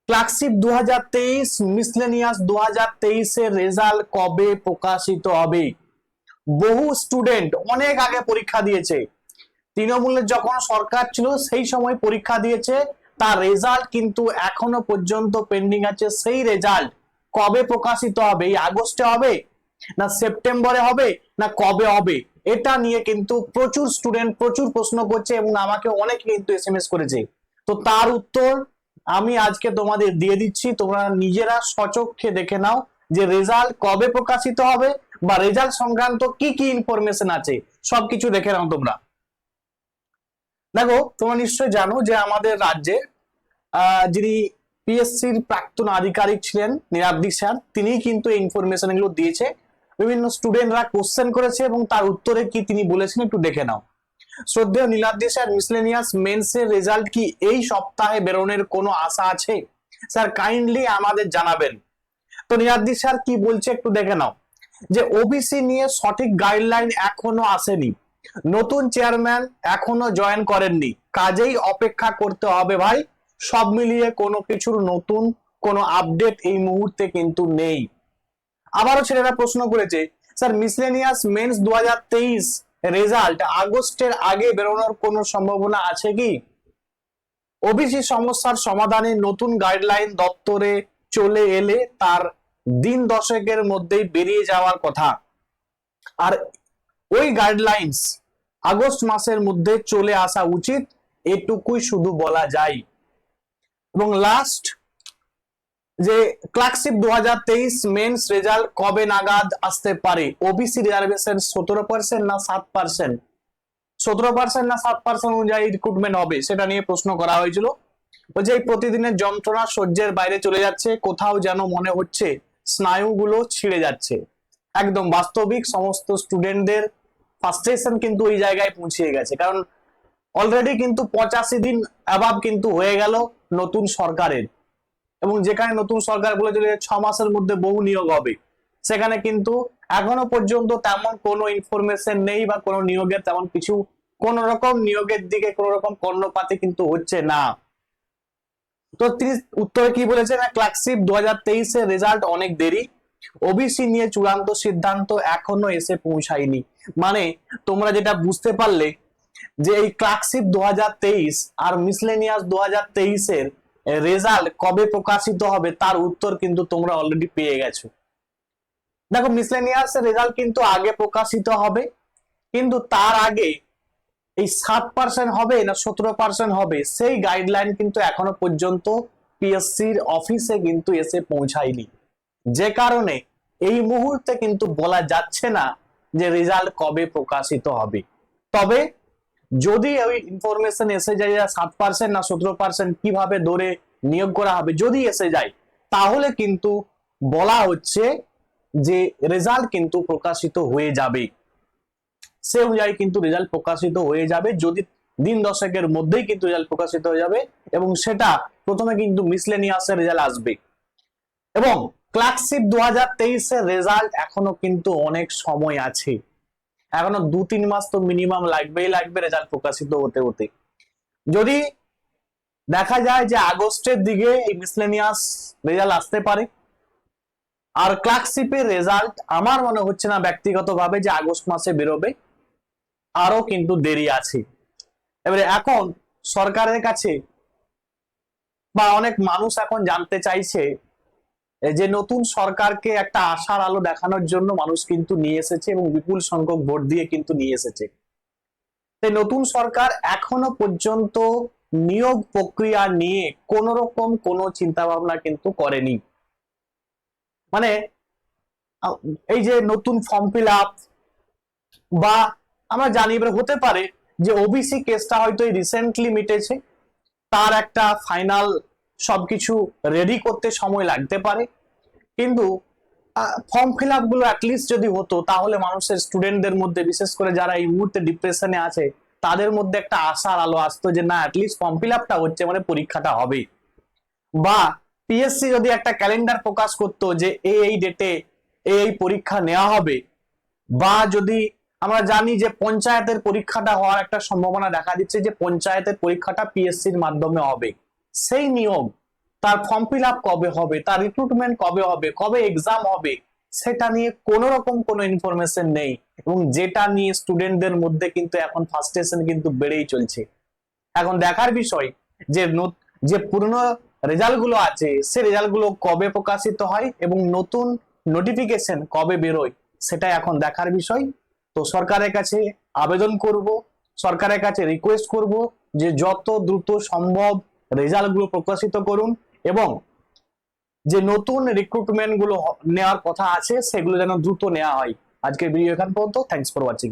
Clerkship 2023 miscellaneous 2023 এর result কবে প্রকাশিত হবে? বহু স্টুডেন্ট অনেক আগে পরীক্ষা দিয়েছে। তৃণমূলের যখন সরকার ছিল সেই সময় পরীক্ষা দিয়েছে, তার রেজাল্ট কিন্তু এখনো পর্যন্ত পেন্ডিং আছে। সেই রেজাল্ট কবে প্রকাশিত হবে? এই আগস্টে হবে, না সেপ্টেম্বরে হবে, না কবে হবে? এটা নিয়ে কিন্তু প্রচুর স্টুডেন্ট প্রচুর প্রশ্ন করছে এবং আমাকে অনেকে কিন্তু এসএমএস করেছে। তো তার উত্তর আমি আজকে তোমাদের দিয়ে দিচ্ছি, তোমরা নিজেরা সচক্ষে দেখে নাও যে রেজাল্ট কবে প্রকাশিত হবে বা রেজাল্ট সংক্রান্ত কি কি ইনফরমেশন আছে, সবকিছু দেখে নাও তোমরা। দেখো, তোমরা নিশ্চয় জানো যে আমাদের রাজ্যে যিনি পিএসসির প্রাক্তন আধিকারিক ছিলেন নীলাদ্রি স্যার, তিনি কিন্তু এই ইনফরমেশন গুলো দিয়েছে। বিভিন্ন স্টুডেন্টরা কোশ্চেন করেছে এবং তার উত্তরে কি তিনি বলেছেন একটু দেখে নাও। শ্রদ্ধেয় নীলাদ্রি স্যার, মিসলেনিয়াস মেন্স এর রেজাল্ট কি এই সপ্তাহে বেরোনোর কোনো আশা আছে? স্যার কাইন্ডলি আমাদের জানাবেন। তো নীলাদ্রি স্যার কি বলছে একটু দেখে নাও, যে ওবিসি নিয়ে সঠিক গাইডলাইন এখনো আসেনি, নতুন চেয়ারম্যান এখনো জয়েন করেননি, কাজেই অপেক্ষা করতে হবে ভাই। সব মিলিয়ে কোনো কিছুর নতুন কোনো আপডেট এই মুহূর্তে কিন্তু নেই। আবারও ছেলেরা প্রশ্ন করেছে, স্যার মিসলেনিয়াস মেন্স 2023 রেজাল্ট আগস্টের আগে বেরোনোর কোনো সম্ভাবনা আছে কি? ওবিসি সমস্যার সমাধানে নতুন গাইডলাইন দপ্তরে চলে এলে তার দিন দশেকের মধ্যেই বেরিয়ে যাওয়ার কথা, আর ওই গাইডলাইন্স আগস্ট মাসের মধ্যে চলে আসা উচিত, এটুকুই শুধু বলা যায়। এবং লাস্ট, যে ক্লার্কশিপ 2023 মেন্স রেজাল্ট কবে নাগাদ আসতে পারে? ওবিসি রিজার্ভেশন 17% না 7%, 17% না 7% অনুযায়ী রিক্রুটমেন্ট হবে, সেটা নিয়ে প্রশ্ন করা হয়েছিল। বলছে এই প্রতিদিনের যন্ত্রণা সহ্যের বাইরে চলে যাচ্ছে, কোথাও যেন মনে হচ্ছে স্নায়ুগুলো ছিঁড়ে যাচ্ছে। একদম বাস্তবিক সমস্ত স্টুডেন্টদের ফ্রাস্ট্রেশন কিন্তু ওই জায়গায় পৌঁছে গেছে, কারণ অলরেডি কিন্তু 85 দিন অ্যাবাভ কিন্তু হয়ে গেল নতুন সরকারের, এবং যেখানে নতুন সরকার বলেছিল 6 মাসের মধ্যে বহু নিয়োগ হবে, সেখানে কিন্তু এখনো পর্যন্ত তেমন কোনো ইনফরমেশন নেই বা কোনো নিয়োগের তেমন কিছু, কোন রকম নিয়োগের দিকে কোন রকম কর্ণপাতে কিন্তু হচ্ছে না। তো তিনি উত্তরে কি বলেছেন, ক্লার্কশিপ 2023 এর রেজাল্ট অনেক দেরি, ওবিসি নিয়ে চূড়ান্ত সিদ্ধান্ত এখনো এসে পৌঁছায়নি। মানে তোমরা যেটা বুঝতে পারলে যে এই ক্লার্কশিপ 2023 আর মিসলেনিয়াস 2023 এর রেজাল্ট কবে প্রকাশিত হবে তার উত্তর কিন্তু তোমরা অলরেডি পেয়ে গেছো। দেখো, মিসলেনিয়াস এর রেজাল্ট কিন্তু আগে প্রকাশিত হবে, কিন্তু তার আগে এই 7% হবে না 17% হবে সেই গাইডলাইন কিন্তু এখনো পর্যন্ত পিএসসির অফিসে কিন্তু এসে পৌঁছায়নি, যে কারণে এই মুহূর্তে কিন্তু বলা যাচ্ছে না যে রেজাল্ট কবে প্রকাশিত হবে। তবে যদি ওই ইনফরমেশন এসে যায় 7% না 17% কিভাবে ধরে নিয়োগ করা হবে, যদি এসে যায় তাহলে কিন্তু বলা হচ্ছে যে রেজাল্ট কিন্তু প্রকাশিত হয়ে যাবে, সে অনুযায়ী কিন্তু রেজাল্ট প্রকাশিত হয়ে যাবে, যদি দিন দশেকের মধ্যেই কিন্তু রেজাল্ট প্রকাশিত হয়ে যাবে। এবং সেটা প্রথমে কিন্তু মিসলেনিয়াসের রেজাল্ট আসবে, এবং ক্লার্কশিপ 2023 এর রেজাল্ট এখনো কিন্তু অনেক সময় আছে, এখনো 2-3 মাস তো মিনিমাম লাগবেই লাগবে রেজাল্ট প্রকাশিত হতে হতে। যদি দেখা যায় যে আগস্টের দিকে এই মিসলেনিয়াস রেজাল্ট আসতে পারে, আর ক্লার্কশিপের রেজাল্ট আমার মনে হচ্ছে না ব্যক্তিগতভাবে যে আগস্ট মাসে বেরোবে, আরো কিন্তু দেরি আছে। এবারে এখন সরকারের কাছে বা অনেক মানুষ এখন জানতে চাইছে যে নতুন সরকারকে একটা আশার আলো দেখানোর জন্য মানুষ কিন্তু নিয়ে এসেছে এবং বিপুল সংখ্যক ভোট দিয়ে কিন্তু নিয়ে এসেছে। নতুন সরকার এখনো পর্যন্ত নিয়োগ প্রক্রিয়া নিয়ে কোন রকম কোনো চিন্তা ভাবনা কিন্তু করেনি। মানে এই যে নতুন ফর্ম ফিল আপ, বা আমরা জানি হতে পারে যে ওবিসি কেসটা হয়তো রিসেন্টলি মিটেছে, তার একটা ফাইনাল সবকিছু রেডি করতে সময় লাগতে পারে, কিন্তু ফর্ম ফিল আপ গুলো অ্যাটলিস্ট যদি হতো তাহলে মানুষের স্টুডেন্টদের মধ্যে, বিশেষ করে যারা এই মুহূর্তে ডিপ্রেশনে আছে, তাদের মধ্যে একটা আশার আলো আসতো যে না অ্যাটলিস্ট ফর্ম ফিল আপটা হচ্ছে মানে পরীক্ষাটা হবে। বা পিএসসি যদি একটা ক্যালেন্ডার প্রকাশ করতো যে এই ডেটে এই পরীক্ষা নেওয়া হবে, বা যদি আমরা জানি যে পঞ্চায়েতের পরীক্ষাটা হওয়ার একটা সম্ভাবনা দেখা দিচ্ছে যে পঞ্চায়েতের পরীক্ষাটা পিএসসির মাধ্যমে হবে, সেই নিয়োগ তার ফর্ম ফিল আপ কবে হবে, তার রিক্রুটমেন্ট কবে হবে, কবে এক্সাম হবে, সেটা নিয়ে কোনো রকম কোনো ইনফরমেশন নেই। এবং যেটা নিয়ে স্টুডেন্টদের মধ্যে কিন্তু এখন ফ্রাস্ট্রেশন কিন্তু বেড়েই চলছে। এখন দেখার বিষয় যে যে পুরনো রেজাল্ট গুলো আছে সে রেজাল্ট গুলো কবে প্রকাশিত হয় এবং নতুন নোটিফিকেশন কবে বেরোয়, সেটাই এখন দেখার বিষয়। তো সরকারের কাছে আবেদন করব, সরকারের কাছে রিকোয়েস্ট করব যে যত দ্রুত সম্ভব রেজাল্ট গুলো প্রকাশিত করুন এবং যে নতুন রিক্রুটমেন্ট গুলো নেওয়ার কথা আছে সেগুলো যেন দ্রুত নেওয়া হয়। আজকের ভিডিও এখান পর্যন্ত। Thanks for watching.